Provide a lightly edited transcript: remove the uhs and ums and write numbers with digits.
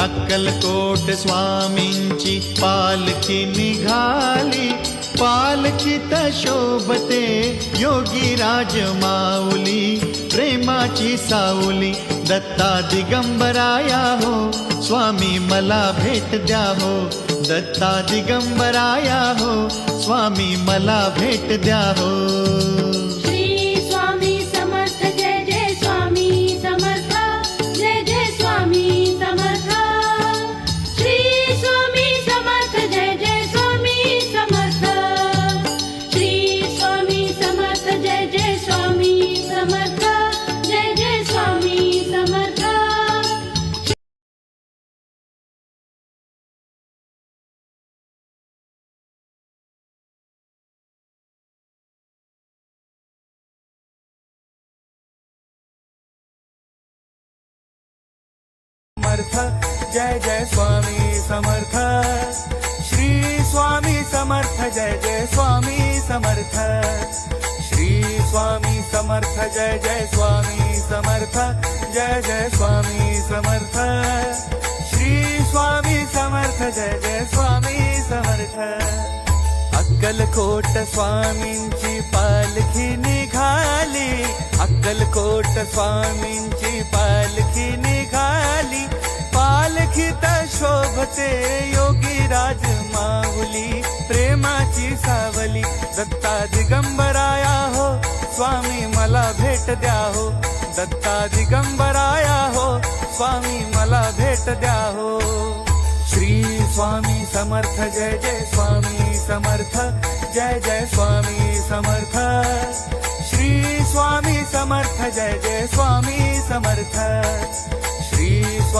अक्कलकोट स्वामींची पालखी निघाली, पालखीत शोभते योगी राज माऊली, प्रेमाची सावली दत्ता दिगंबराया हो, स्वामी मला भेट द्या हो, दत्ता दिगंबराया हो, स्वामी मला भेट द्या हो। जय जय स्वामी समर्थ, श्री स्वामी समर्थ, जय जय स्वामी समर्थ, श्री स्वामी समर्थ, जय जय स्वामी समर्थ, जय जय स्वामी समर्थ, श्री स्वामी समर्थ, जय जय स्वामी समर्थ। अक्कलकोट स्वामींची पालखी निघाली, अक्कलकोट स्वामींची पालखी निघाली, पालखीत शोभते योगी राज माऊली, प्रेमाची सावली दत्ता दिगंबराया हो, स्वामी मला भेट द्या हो, दत्ता दिगंबराया हो, स्वामी मला भेट द्या हो। श्री स्वामी समर्थ, जय जय स्वामी समर्थ, जय जय स्वामी समर्थ, श्री स्वामी समर्थ, जय जय स्वामी समर्थ, श्री स्वामी